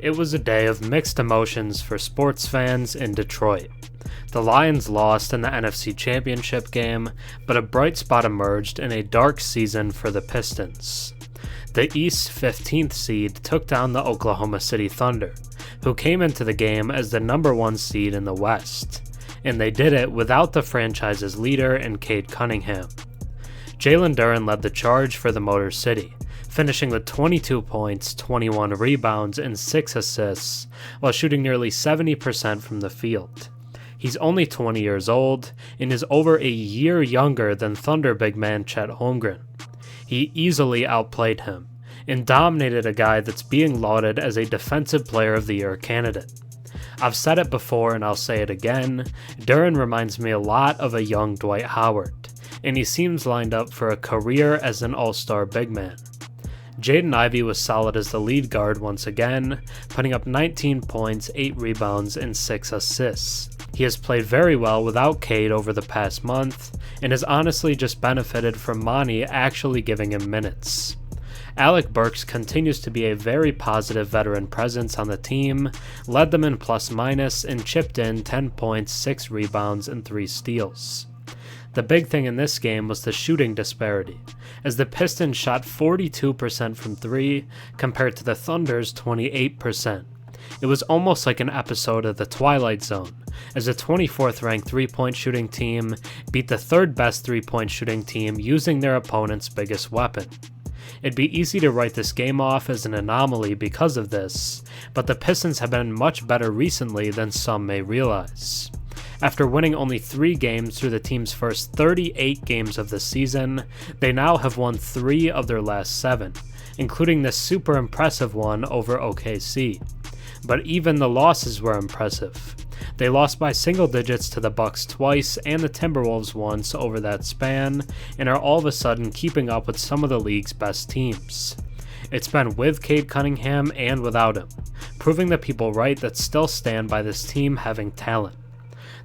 It was a day of mixed emotions for sports fans in Detroit. The Lions lost in the NFC Championship game, but a bright spot emerged in a dark season for the Pistons. The East's 15th seed took down the Oklahoma City Thunder, who came into the game as the number 1 seed in the West, and they did it without the franchise's leader in Cade Cunningham. Jalen Duren led the charge for the Motor City, finishing with 22 points, 21 rebounds, and 6 assists, while shooting nearly 70% from the field. He's only 20 years old, and is over a year younger than Thunder big man Chet Holmgren. He easily outplayed him, and dominated a guy that's being lauded as a Defensive Player of the Year candidate. I've said it before and I'll say it again, Duren reminds me a lot of a young Dwight Howard, and he seems lined up for a career as an all-star big man. Jaden Ivey was solid as the lead guard once again, putting up 19 points, 8 rebounds, and 6 assists. He has played very well without Cade over the past month, and has honestly just benefited from Monty actually giving him minutes. Alec Burks continues to be a very positive veteran presence on the team, led them in plus-minus, and chipped in 10 points, 6 rebounds, and 3 steals. The big thing in this game was the shooting disparity, as the Pistons shot 42% from 3 compared to the Thunder's 28%. It was almost like an episode of the Twilight Zone, as the 24th ranked 3-point shooting team beat the 3rd best 3-point shooting team using their opponent's biggest weapon. It'd be easy to write this game off as an anomaly because of this, but the Pistons have been much better recently than some may realize. After winning only 3 games through the team's first 38 games of the season, they now have won 3 of their last 7, including this super impressive one over OKC. But even the losses were impressive. They lost by single digits to the Bucks twice and the Timberwolves once over that span, and are all of a sudden keeping up with some of the league's best teams. It's been with Cade Cunningham and without him, proving the people right that still stand by this team having talent.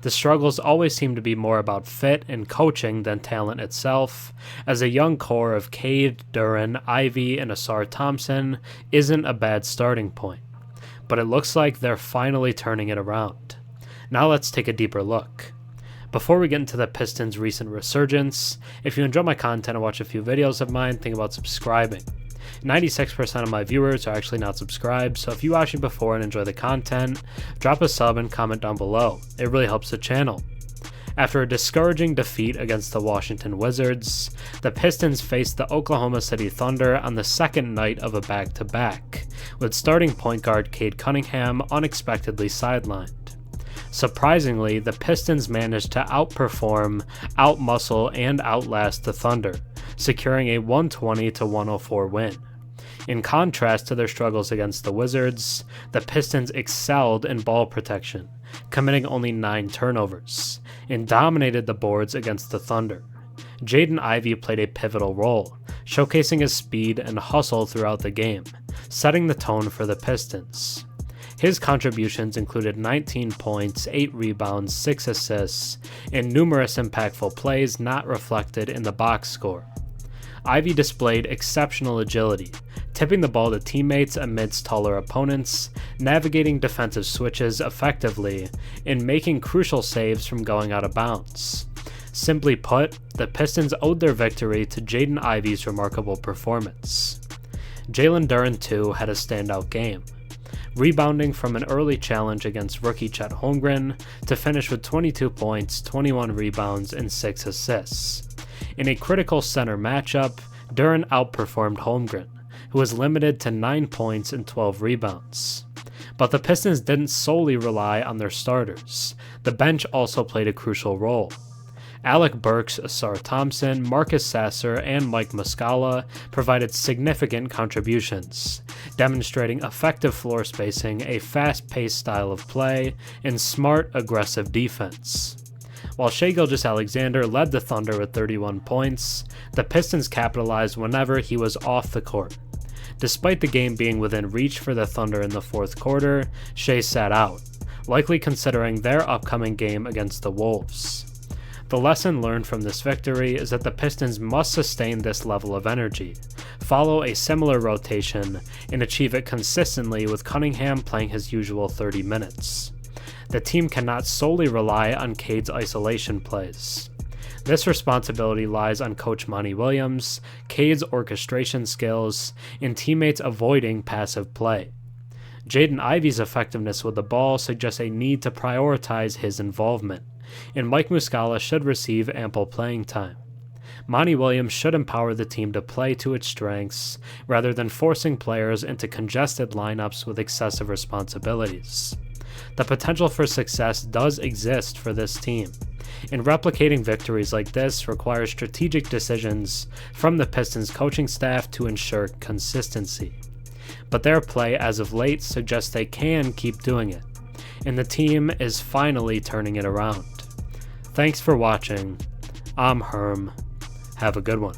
The struggles always seem to be more about fit and coaching than talent itself, as a young core of Cade, Duren, Ivey, and Ausar Thompson isn't a bad starting point. But it looks like they're finally turning it around. Now let's take a deeper look. Before we get into the Pistons' recent resurgence, if you enjoy my content and watch a few videos of mine, think about subscribing. 96% of my viewers are actually not subscribed, so if you watched me before and enjoy the content, drop a sub and comment down below. It really helps the channel. After a discouraging defeat against the Washington Wizards, the Pistons faced the Oklahoma City Thunder on the second night of a back-to-back, with starting point guard Cade Cunningham unexpectedly sidelined. Surprisingly, the Pistons managed to outperform, outmuscle, and outlast the Thunder, securing a 120-104 win. In contrast to their struggles against the Wizards, the Pistons excelled in ball protection, committing only 9 turnovers, and dominated the boards against the Thunder. Jaden Ivey played a pivotal role, showcasing his speed and hustle throughout the game, setting the tone for the Pistons. His contributions included 19 points, 8 rebounds, 6 assists, and numerous impactful plays not reflected in the box score. Ivey displayed exceptional agility, tipping the ball to teammates amidst taller opponents, navigating defensive switches effectively, and making crucial saves from going out of bounds. Simply put, the Pistons owed their victory to Jaden Ivey's remarkable performance. Jalen Duren, too, had a standout game, rebounding from an early challenge against rookie Chet Holmgren to finish with 22 points, 21 rebounds, and 6 assists. In a critical center matchup, Duren outperformed Holmgren, who was limited to 9 points and 12 rebounds. But the Pistons didn't solely rely on their starters. The bench also played a crucial role. Alec Burks, Ausar Thompson, Marcus Sasser, and Mike Muscala provided significant contributions, demonstrating effective floor spacing, a fast-paced style of play, and smart, aggressive defense. While Shai Gilgeous-Alexander led the Thunder with 31 points, the Pistons capitalized whenever he was off the court. Despite the game being within reach for the Thunder in the fourth quarter, Shai sat out, likely considering their upcoming game against the Wolves. The lesson learned from this victory is that the Pistons must sustain this level of energy, follow a similar rotation, and achieve it consistently with Cunningham playing his usual 30 minutes. The team cannot solely rely on Cade's isolation plays. This responsibility lies on coach Monty Williams, Cade's orchestration skills, and teammates avoiding passive play. Jaden Ivey's effectiveness with the ball suggests a need to prioritize his involvement, and Mike Muscala should receive ample playing time. Monty Williams should empower the team to play to its strengths, rather than forcing players into congested lineups with excessive responsibilities. The potential for success does exist for this team, and replicating victories like this requires strategic decisions from the Pistons coaching staff to ensure consistency. But their play as of late suggests they can keep doing it, and the team is finally turning it around. Thanks for watching. I'm Herm. Have a good one.